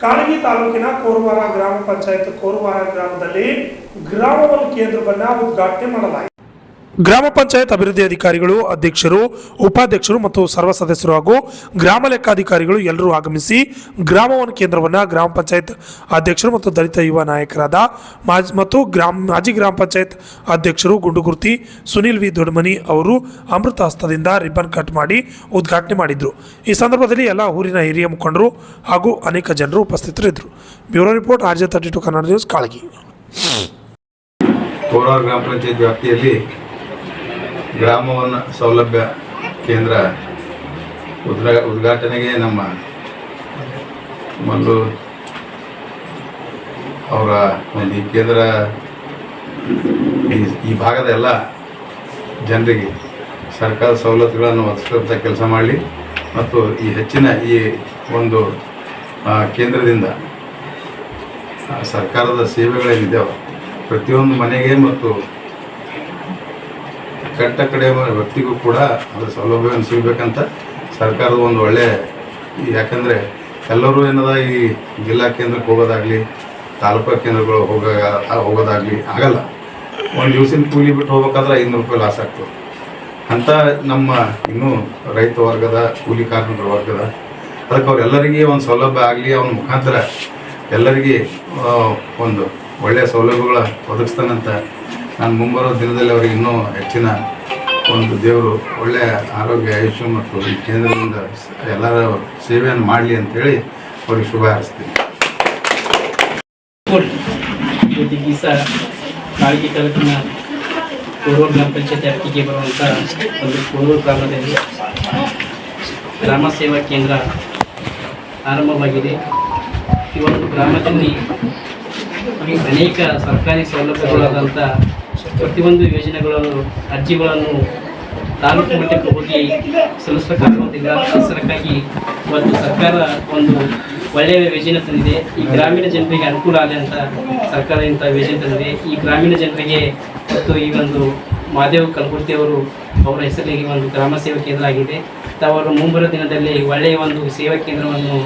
ಕಾಳಗಿ ತಾಲೂಕಿನ ಕೋರವಾರ ಗ್ರಾಮ ಪಂಚಾಯತ್ ಕೋರವಾರ ಗ್ರಾಮದಲ್ಲಿ ಗ್ರಾಮ ಒನ್ ಕೇಂದ್ರವನ್ನು ಉದ್ಘಾಟನೆ ಮಾಡಲಾಯಿತು. ಗ್ರಾಮ ಪಂಚಾಯತ್ ಅಭಿವೃದ್ಧಿ ಅಧಿಕಾರಿಗಳು, ಅಧ್ಯಕ್ಷರು, ಉಪಾಧ್ಯಕ್ಷರು ಮತ್ತು ಸರ್ವ ಸದಸ್ಯರು ಹಾಗೂ ಗ್ರಾಮ ಲೆಕ್ಕಾಧಿಕಾರಿಗಳು ಎಲ್ಲರೂ ಆಗಮಿಸಿ ಗ್ರಾಮ ಒನ್ ಕೇಂದ್ರವನ್ನು ಗ್ರಾಮ ಪಂಚಾಯತ್ ಅಧ್ಯಕ್ಷರು ಮತ್ತು ದಲಿತ ಯುವ ನಾಯಕರಾದ ಮತ್ತು ಮಾಜಿ ಗ್ರಾಮ ಪಂಚಾಯತ್ ಅಧ್ಯಕ್ಷರು ಗುಂಡುಗುರ್ತಿ ಸುನಿಲ್ ವಿ ದೊಡ್ಡಮನಿ ಅವರು ಅಮೃತ ಹಸ್ತದಿಂದ ರಿಬ್ಬನ್ ಕಟ್ ಮಾಡಿ ಉದ್ಘಾಟನೆ ಮಾಡಿದರು. ಈ ಸಂದರ್ಭದಲ್ಲಿ ಎಲ್ಲ ಊರಿನ ಹಿರಿಯ ಮುಖಂಡರು ಹಾಗೂ ಅನೇಕ ಜನರು ಉಪಸ್ಥಿತರಿದ್ದರು. Bureau report RJ32 Kannada news Kalagi. Koravara ಗ್ರಾಮ ಪಂಚಾಯತ್ ವ್ಯಾಪ್ತಿಯಲ್ಲಿ ಗ್ರಾಮ ಒನ್ ಸೌಲಭ್ಯ ಕೇಂದ್ರ ಉದ್ಘಾಟನೆಗೆ ನಮ್ಮ ಮಲ್ಲು ಅವರ ಒಂದು ಈ ಕೇಂದ್ರ ಈ ಭಾಗದ ಎಲ್ಲ ಜನರಿಗೆ ಸರ್ಕಾರದ ಸವಲತ್ತುಗಳನ್ನು ಒದಗಿಸುವಂಥ ಕೆಲಸ ಮಾಡಲಿ ಮತ್ತು ಈ ಹೆಚ್ಚಿನ ಈ ಒಂದು ಕೇಂದ್ರದಿಂದ ಸರ್ಕಾರದ ಸೇವೆಗಳೇನಿದ್ದಾವೆ ಪ್ರತಿಯೊಂದು ಮನೆಗೆ ಮತ್ತು ಕಟ್ಟ ಕಡೆ ವ್ಯಕ್ತಿಗೂ ಕೂಡ ಅದರ ಸೌಲಭ್ಯವನ್ನು ಸಿಗಬೇಕಂತ ಸರ್ಕಾರದ ಒಂದು ಒಳ್ಳೆಯ, ಯಾಕಂದರೆ ಎಲ್ಲರೂ ಏನದ ಈ ಜಿಲ್ಲಾ ಕೇಂದ್ರಕ್ಕೆ ಹೋಗೋದಾಗಲಿ ತಾಲೂಕು ಕೇಂದ್ರಗಳು ಹೋಗೋದಾಗಲಿ ಆಗಲ್ಲ. ಒಂದು ದಿವಸಿನ ಕೂಲಿ ಬಿಟ್ಟು ಹೋಗ್ಬೇಕಾದ್ರೆ 500 ರೂಪಾಯಿ ಲಾಸ್ ಆಗ್ತದೆ. ಅಂಥ ನಮ್ಮ ಇನ್ನೂ ರೈತ ವರ್ಗದ ಕೂಲಿ ಕಾರ್ಮಿಕರ ವರ್ಗದ ಅದಕ್ಕೆ ಅವರೆಲ್ಲರಿಗೆ ಒಂದು ಸೌಲಭ್ಯ ಆಗಲಿ, ಅವನ ಮುಖಾಂತರ ಎಲ್ಲರಿಗೆ ಒಂದು ಒಳ್ಳೆಯ ಸೌಲಭ್ಯಗಳ ಒದಗಿಸ್ತಾನಂತ ನಾನು ಮುಂಬರೋ ದಿನದಲ್ಲಿ ಅವರಿಗೆ ಇನ್ನೂ ಹೆಚ್ಚಿನ ಒಂದು ದೇವರು ಒಳ್ಳೆಯ ಆರೋಗ್ಯ, ಆಯುಷ್ಯ ಮತ್ತು ಈ ಕೇಂದ್ರದಿಂದ ಎಲ್ಲರ ಸೇವೆಯನ್ನು ಮಾಡಲಿ ಅಂತೇಳಿ ಅವ್ರಿಗೆ ಶುಭ ಹಾರೈಸ್ತೀನಿ. ಕಾಳಗಿ ತಾಲೂಕಿನ ಕೋರೂರು ಗ್ರಾಮ ಪಂಚಾಯತ್ ವ್ಯಾಪ್ತಿಗೆ ಬರುವಂಥ ಒಂದು ಕೋರೂರು ಗ್ರಾಮದಲ್ಲಿ ಗ್ರಾಮ ಸೇವಾ ಕೇಂದ್ರ ಆರಂಭವಾಗಿದೆ. ಈ ಒಂದು ಗ್ರಾಮದಲ್ಲಿ ಅನೇಕ ಸರ್ಕಾರಿ ಸೌಲಭ್ಯಗಳಾದಂಥ ಪ್ರತಿಯೊಂದು ಯೋಜನೆಗಳನ್ನು ಅರ್ಜಿಗಳನ್ನು ತಾಲೂಕು ಮಟ್ಟಕ್ಕೆ ಹೋಗಿ ಸಲ್ಲಿಸಬೇಕಾಗುವುದಿಲ್ಲ. ಅದಕ್ಕಾಗಿ ಇವತ್ತು ಸರ್ಕಾರ ಒಂದು ಒಳ್ಳೆಯ ಯೋಜನೆ ತಂದಿದೆ. ಈ ಗ್ರಾಮೀಣ ಜನರಿಗೆ ಅನುಕೂಲ ಆಗಲಿ ಅಂತ ಸರ್ಕಾರ ಇಂಥ ಯೋಜನೆ ತಂದಿದೆ. ಈ ಗ್ರಾಮೀಣ ಜನರಿಗೆ ಮತ್ತು ಈ ಒಂದು ಮಾದೇವ್ ಕಲಬುರ್ತಿಯವರು ಅವರ ಹೆಸರಿಗೆ ಒಂದು ಗ್ರಾಮ ಸೇವಾ ಕೇಂದ್ರ ಆಗಿದೆ. ಅವರು ಮುಂಬರುವ ದಿನದಲ್ಲಿ ಒಳ್ಳೆಯ ಒಂದು ಸೇವಾ ಕೇಂದ್ರವನ್ನು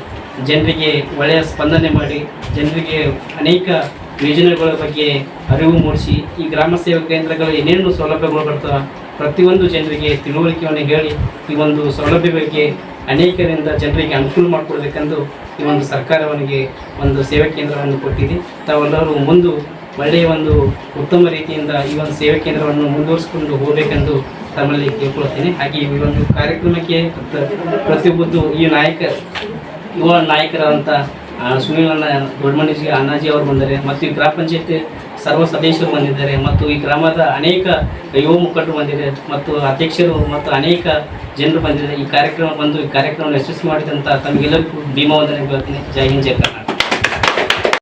ಜನರಿಗೆ ಒಳ್ಳೆಯ ಸ್ಪಂದನೆ ಮಾಡಿ ಜನರಿಗೆ ಅನೇಕ ಯೋಜನೆಗಳ ಬಗ್ಗೆ ಅರಿವು ಮೂಡಿಸಿ ಈ ಗ್ರಾಮ ಸೇವಾ ಕೇಂದ್ರಗಳು ಏನೇನು ಸೌಲಭ್ಯಗಳು ಬರ್ತವೆ ಪ್ರತಿಯೊಂದು ಜನರಿಗೆ ತಿಳುವಳಿಕೆಯನ್ನು ಹೇಳಿ ಈ ಒಂದು ಸೌಲಭ್ಯ ಬಗ್ಗೆ ಅನೇಕರಿಂದ ಜನರಿಗೆ ಅನುಕೂಲ ಮಾಡಿಕೊಡ್ಬೇಕೆಂದು ಈ ಒಂದು ಸರ್ಕಾರವನಿಗೆ ಒಂದು ಸೇವಾ ಕೇಂದ್ರವನ್ನು ಕೊಟ್ಟಿದೆ. ತಾವೆಲ್ಲರೂ ಮುಂದೆ ಒಳ್ಳೆಯ ಒಂದು ಉತ್ತಮ ರೀತಿಯಿಂದ ಈ ಒಂದು ಸೇವಾ ಕೇಂದ್ರವನ್ನು ಮುಂದುವರಿಸಿಕೊಂಡು ಹೋಗಬೇಕೆಂದು ತಮ್ಮಲ್ಲಿ ಕೇಳ್ಕೊಳ್ತೇನೆ. ಹಾಗೆ ಈ ಒಂದು ಕಾರ್ಯಕ್ರಮಕ್ಕೆ ಪ್ರತಿಯೊಬ್ಬರು ಈ ಯುವ ನಾಯಕರಾದಂಥ ಸುನಿಲ್ ದೊಡ್ಡಮನಿ ಅಣ್ಣಾಜಿ ಅವರು ಬಂದರೆ ಮತ್ತು ಈ ಗ್ರಾಮ ಪಂಚಾಯತ್ ಸರ್ವ ಸದಸ್ಯರು ಬಂದಿದ್ದಾರೆ ಮತ್ತು ಈ ಗ್ರಾಮದ ಅನೇಕ ಯುವ ಮುಖಂಡರು ಬಂದಿದ್ದಾರೆ ಮತ್ತು ಅಧ್ಯಕ್ಷರು ಮತ್ತು ಅನೇಕ ಜನರು ಬಂದಿದ್ದಾರೆ. ಈ ಕಾರ್ಯಕ್ರಮ ಬಂದು ಈ ಕಾರ್ಯಕ್ರಮವನ್ನು ಯಶಸ್ವಿ ಮಾಡಿದಂಥ ತಮಗೆಲ್ಲರಿಗೂ ಭೀಮವಂದನೆ ಹೇಳ್ತೀನಿ. ಜೈ ಹಿಂದ್, ಜೈ ಕರ್ನಾಟಕ.